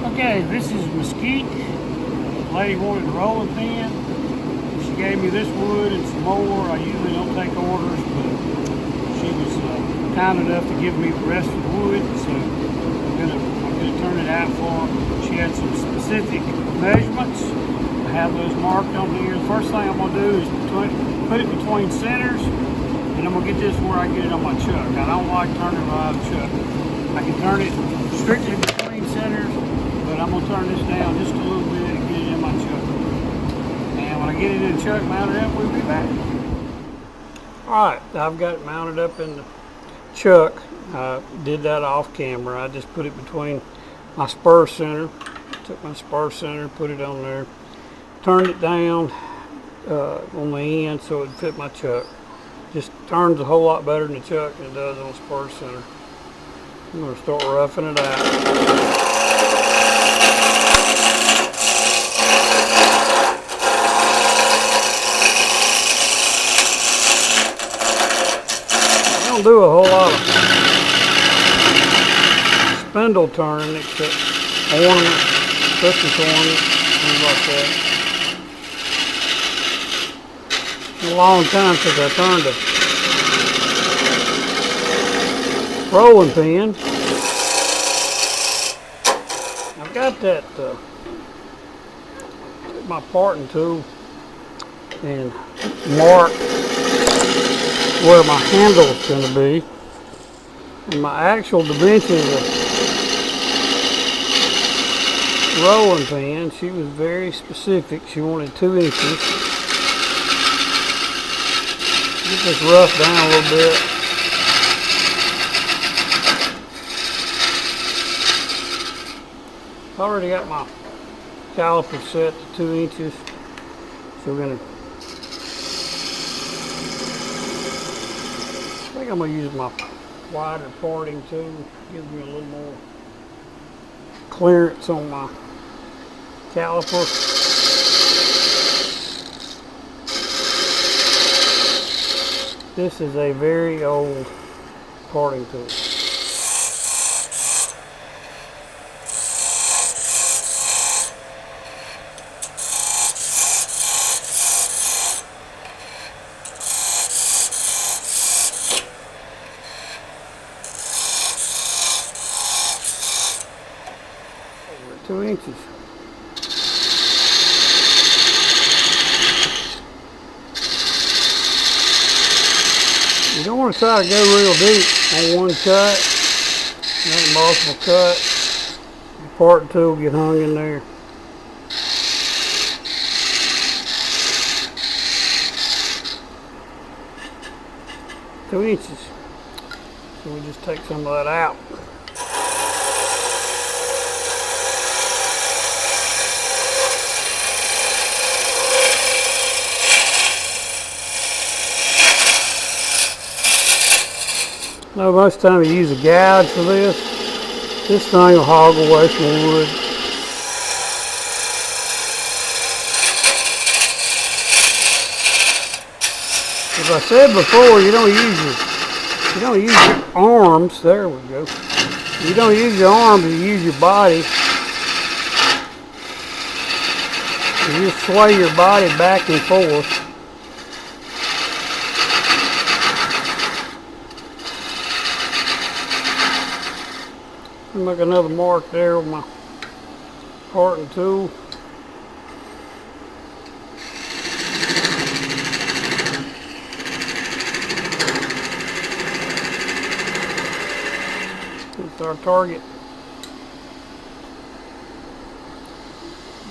Okay, this is Mesquite. Lady wanted a rolling pin. She gave me this wood and some more. I usually don't take orders, but she was kind enough to give me the rest of the wood, so I'm gonna turn it out for her. She had some specific measurements. I have those marked on here. The first thing I'm gonna do is put it between centers, and I'm gonna get this where I get it on my chuck. I don't like turning it out of the chuck. I can turn it strictly between centers, but I'm gonna turn this down just a little bit and get it in my chuck. And when I get it in the chuck mounted up, we'll be back. Alright, I've got it mounted up in the chuck. I did that off camera. I just put it between my spur center. Took my spur center, put it on there, turned it down on the end so it fit my chuck. Just turns a whole lot better in the chuck than it does on spur center. I'm going to start roughing it out. I don't do a whole lot of spindle turning except ornament, Christmas ornament, things like that. It's a long time since I turned a rolling pin. I've got that my parting tool and mark where my handle is going to be, and my actual dimensions of rolling pin. She was very specific. She wanted 2 inches. Get this rough down a little bit. I've already got my caliper set to 2 inches. So we're gonna, I think I'm gonna use my wider parting tool. Gives me a little more clearance on my caliper. This is a very old parting tool. Over 2 inches. You don't want to try to go real deep on one cut. Make multiple cuts. The parting tool get hung in there. Two inches. So we just take some of that out. No, most of the time you use a gouge for this. This thing will hog away from the wood. As I said before, you don't use your arms. There we go. You don't use your arms, you use your body. You just sway your body back and forth. Make another mark there with my parting tool. It's our target.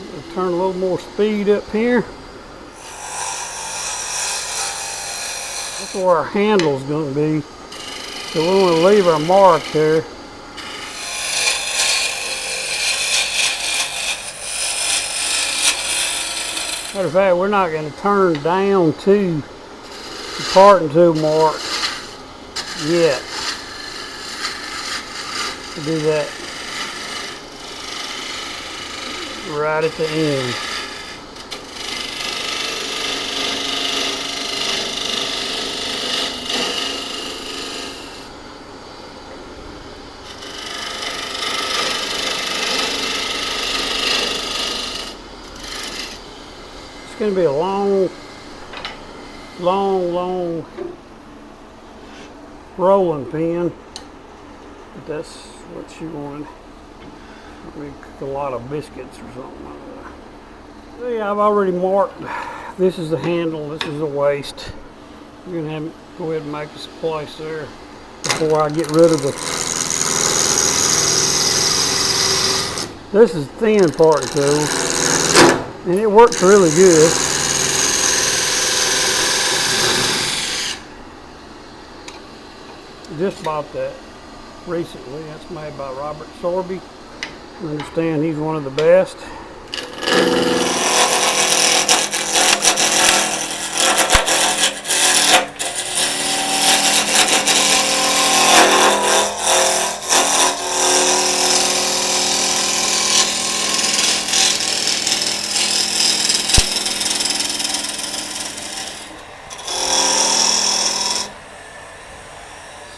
We'll turn a little more speed up here. That's where our handle's going to be. So we want to leave our mark there. Matter of fact, we're not going to turn down to the parting tool mark yet. We'll do that right at the end. going to be a long rolling pin, but that's what she wanted. Maybe cook a lot of biscuits or something like that. See, I've already marked, this is the handle, this is the waist. I'm going to have go ahead and make us a place there before I get rid of the, this is the thin part too, and it works really good. Just bought that recently. That's made by Robert Sorby. I understand he's one of the best.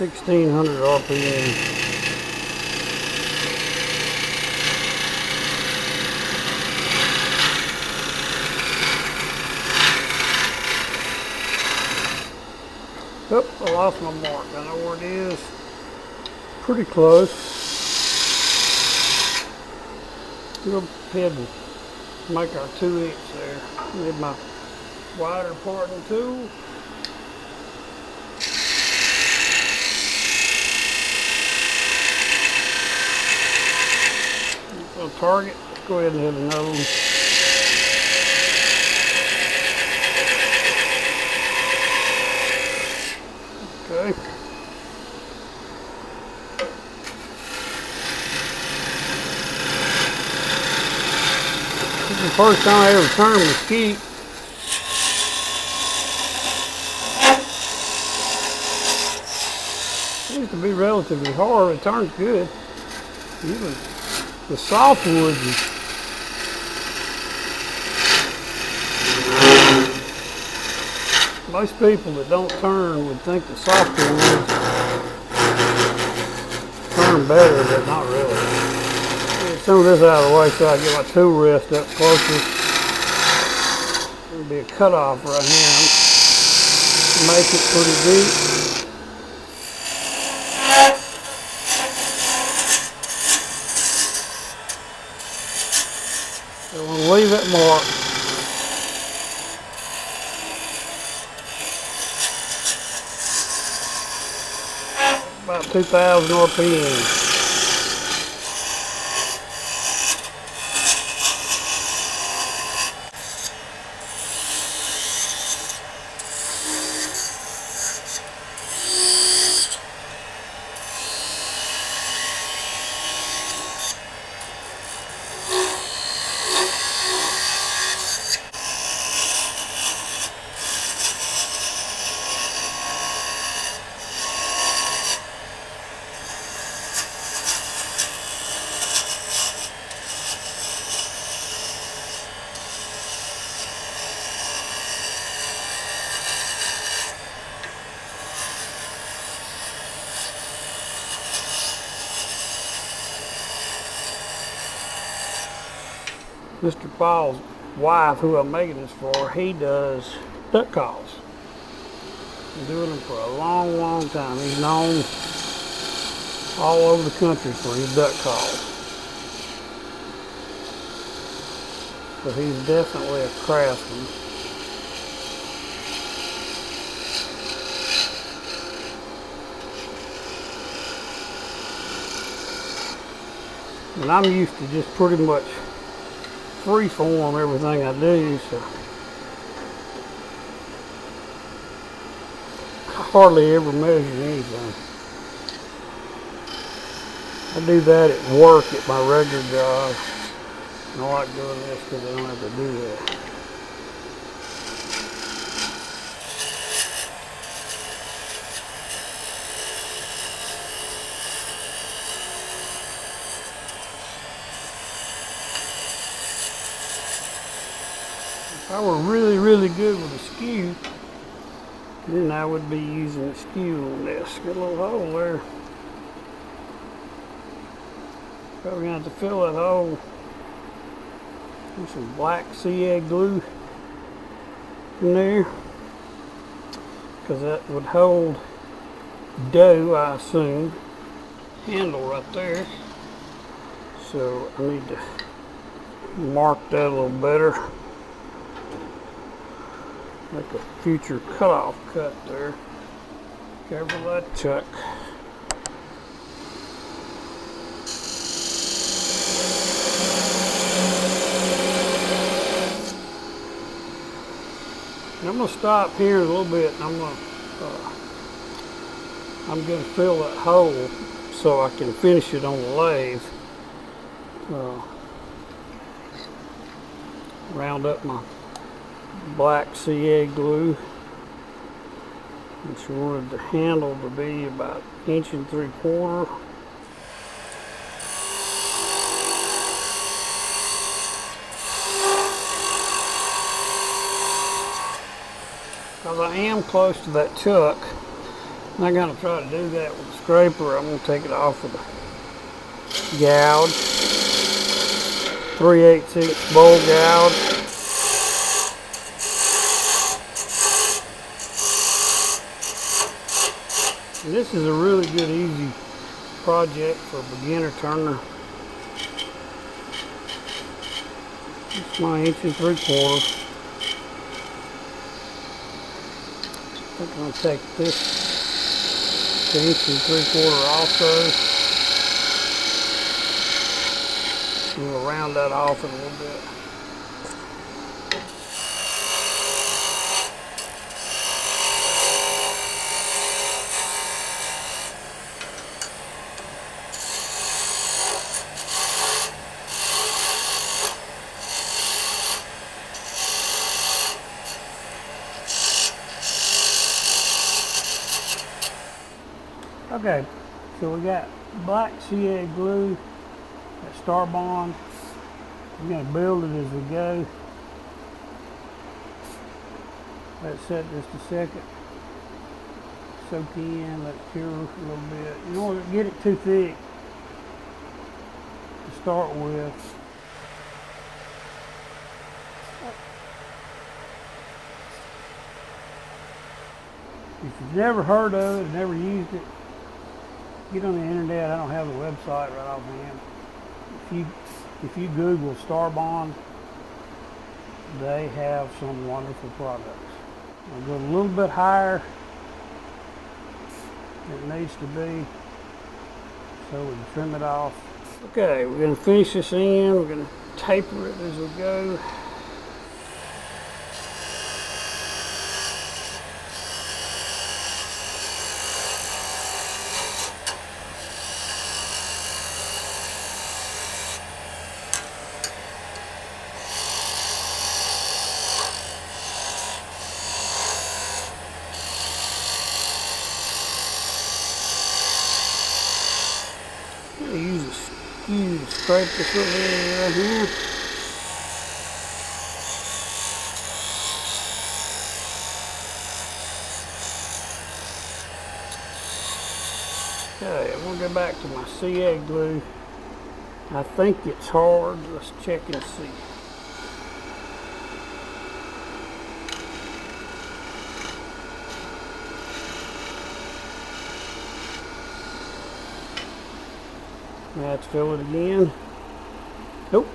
$1,600 RPM. Oh, I lost my mark. I know where it is. Pretty close. Go ahead and make our 2-inch there. Need my wider parting tool. Target. Let's go ahead and hit another one. Okay. This is the first time I ever turned mesquite. It used to be relatively hard. It turns good. Usually the softwood, most people that don't turn would think the softwood turn better, but not really. Get some of this out of the way so I get my tool rest up closer. There'll be a cutoff right here. Make it pretty deep. So we'll leave it marked. About 2,000 RPM. Mr. Paul's wife, who I'm making this for, he does duck calls. Been doing them for a long time. He's known all over the country for his duck calls. But he's definitely a craftsman. And I'm used to just pretty much freeform everything I do, so I hardly ever measure anything. I do that at work at my regular job. And I like doing this because I don't have to do that. If I were really good with a skew, then I would be using a skew on this. Got a little hole there. Probably gonna have to fill that hole with some black sea egg glue. in there, because that would hold dough, I assume. Handle right there. So I need to mark that a little better. Make a future cutoff cut there. Careful that chuck. I'm going to stop here a little bit, and I'm going to fill that hole so I can finish it on the lathe. Round up my black CA glue. And she wanted the handle to be about 1 3/4 inches. Because I am close to that chuck, I'm not going to try to do that with a scraper. I'm going to take it off with a gouge, 3/8 inch bowl gouge. And this is a really good, easy project for a beginner turner. It's my 1 3/4 inches. I'm going to take this to 1 3/4 inches also. I'm going to round that off in a little bit. Okay, so we got black CA glue, that Star Bond. We're going to build it as we go. Let it set just a second. Soak in, let it cure a little bit. You don't want to get it too thick to start with. If you've never heard of it, never used it, get on the internet. I don't have the website right offhand. If you Google Star Bond, they have some wonderful products. I'll go a little bit higher than it needs to be so we can trim it off. Okay, we're going to finish this in. We're going to taper it as we go. Use a skew to scrape this little area right here. Okay, I'm going to go back to my CA glue. I think it's hard. Let's check and see. Now let's fill it again. Nope,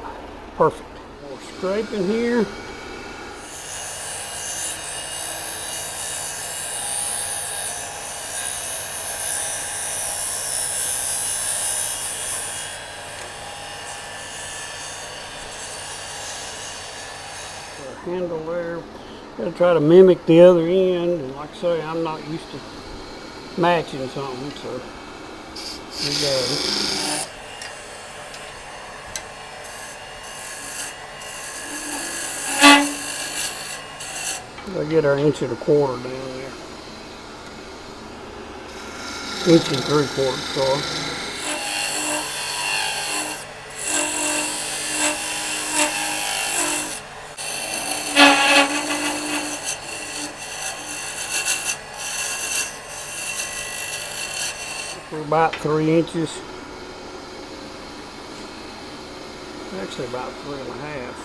perfect. More scraping here. Handle there. Gotta try to mimic the other end, and like I say, I'm not used to matching something, so here we go. We'll get our 1 1/4 inches down there. 1 3/4 inches, sorry. For about 3 inches. Actually about 3 1/2.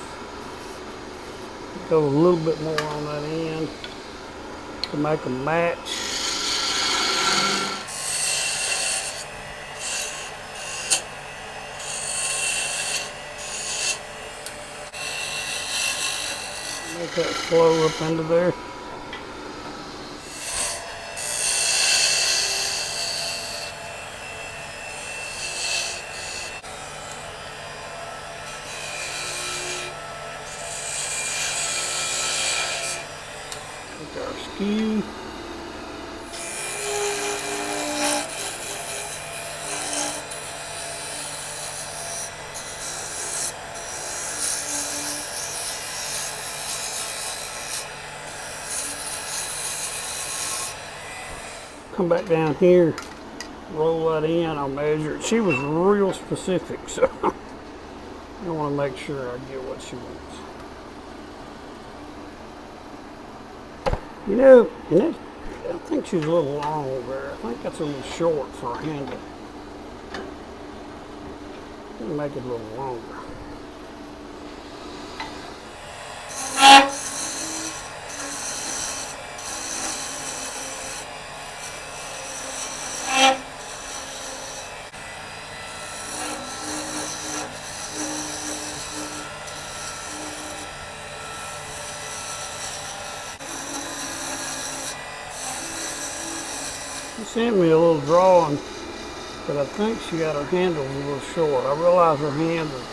Go a little bit more on that end to make them match. Make that flow up into there. Take our skew. Come back down here, roll that in, I'll measure it. She was real specific, so I want to make sure I get what she wants. You know, I think she's a little long there. I think that's a little short for a handle. Make it a little longer. She sent me a little drawing, but I think she got her handles a little short. I realize her hands are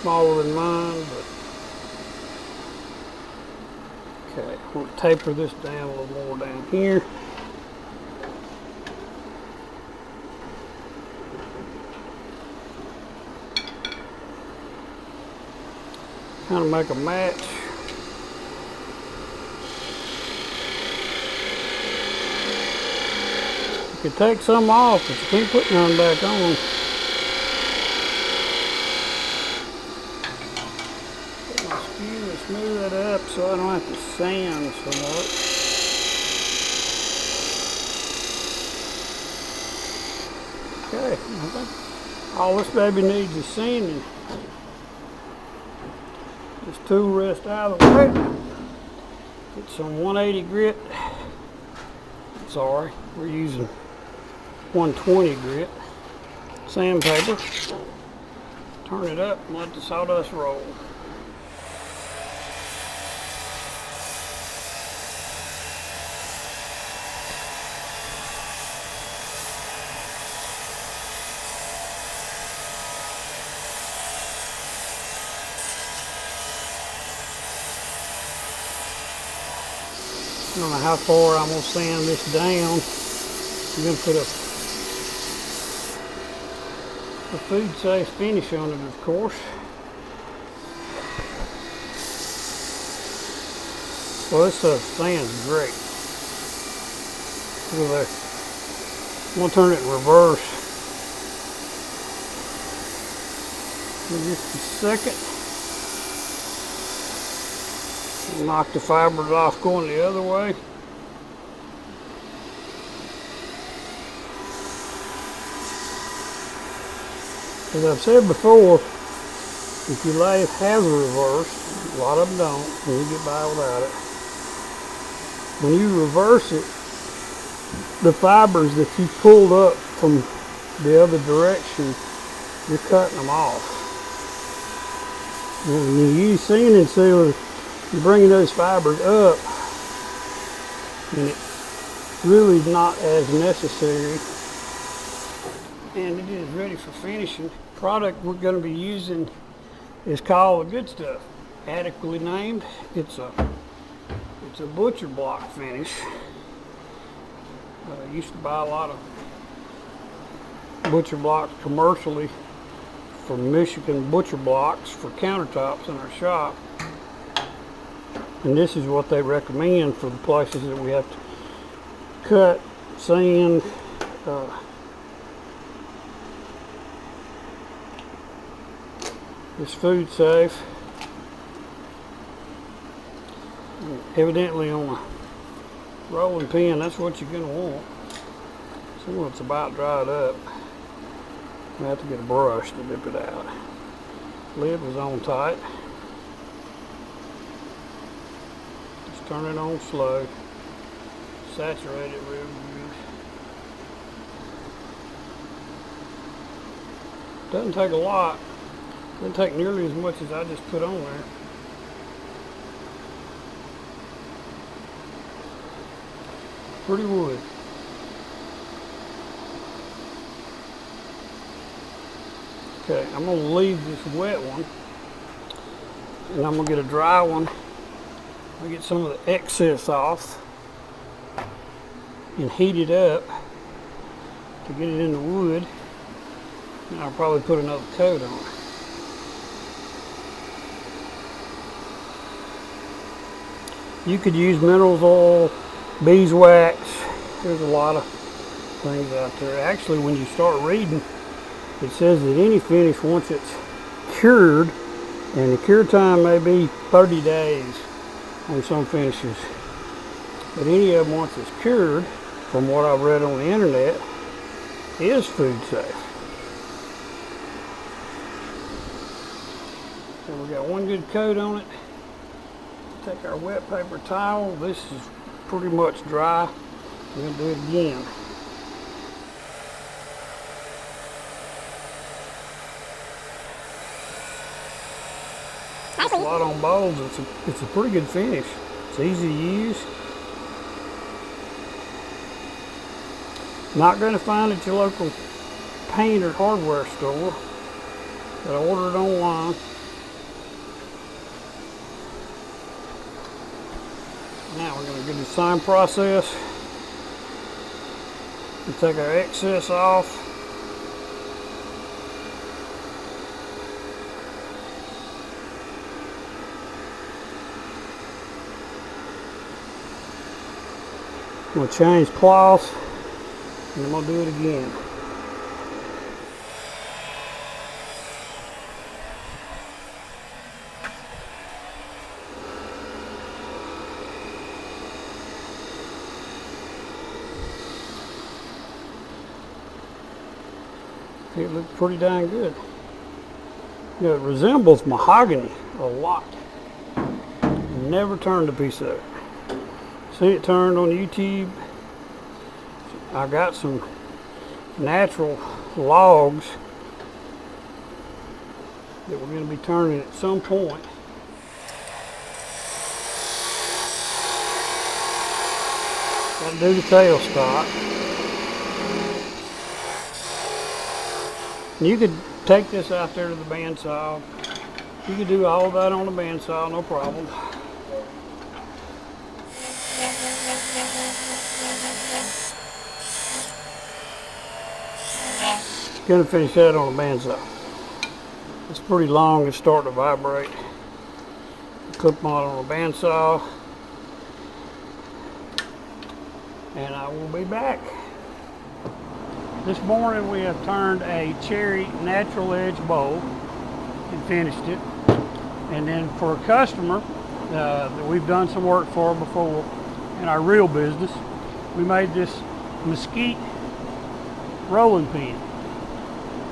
smaller than mine, but okay, I'm going to taper this down a little more down here. Kind of make a match. You can take some off, but you can't put none back on. Put my skew and smooth that up so I don't have to sand so much. Okay, I think all this baby needs is sanding. This tool rest out of the way. Get some 180 grit. Sorry, we're using 120 grit sandpaper. Turn it up and let the sawdust roll. I don't know how far I'm going to sand this down. I'm going to put a food safe finish on it, of course. Well, this stuff sands great. Look at that. I'm going to turn it in reverse in just a second. Knock the fibers off going the other way. As I've said before, if your lathe has a reverse, a lot of them don't, and you get by without it. When you reverse it, the fibers that you pulled up from the other direction, you're cutting them off. When you use sanding sealer, you're bringing those fibers up, and it really is not as necessary, and it is ready for finishing. The product we're going to be using is called the Good Stuff, adequately named. It's a butcher block finish. I used to buy a lot of butcher blocks commercially from Michigan Butcher Blocks for countertops in our shop. And this is what they recommend for the places that we have to cut, sand, this food safe. And evidently on a rolling pin, that's what you're going to want. So when it's about dried up, I have to get a brush to dip it out. Lid was on tight. turn it on slow. Saturate it real good. Doesn't take a lot. Doesn't take nearly as much as I just put on there. Pretty wood. Okay, I'm going to leave this wet one, and I'm going to get a dry one. I'll get some of the excess off and heat it up to get it in the wood. And I'll probably put another coat on it. You could use minerals oil, beeswax. There's a lot of things out there. Actually, when you start reading, it says that any finish, once it's cured, and the cure time may be 30 days on some finishes, but any of them, once it's cured, from what I've read on the internet, is food safe. So we got one good coat on it. Take our wet paper towel. This is pretty much dry. We're going to do it again. A lot on bowls. It's a pretty good finish. It's easy to use. Not going to find it at your local paint or hardware store, but I ordered it online. Now we're going to do the same process and take our excess off. I'm going to change cloths, and I'm going to do it again. It looks pretty dang good. You know, it resembles mahogany a lot. Never turned a piece of it. Seen it turned on YouTube. I got some natural logs that we're going to be turning at some point. Got to do the tailstock. You could take this out there to the bandsaw. You could do all that on the bandsaw, no problem. Gonna finish that on the bandsaw. It's pretty long, it's starting to vibrate. Clip on the bandsaw, and I will be back. This morning we have turned a cherry natural edge bowl and finished it. And then for a customer that we've done some work for before in our real business, we made this Mesquite Rolling pin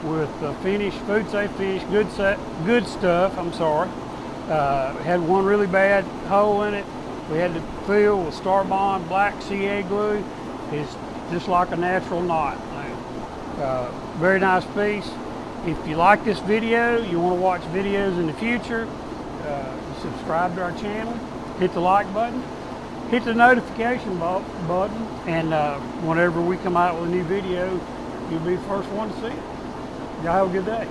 with finish, food safe finish, good stuff. I'm sorry. Had one really bad hole in it. We had to fill with Starbond black CA glue. It's just like a natural knot. Very nice piece. If you like this video, you want to watch videos in the future, subscribe to our channel, hit the like button, hit the notification button, and whenever we come out with a new video, you'll be the first one to see it. Y'all have a good day.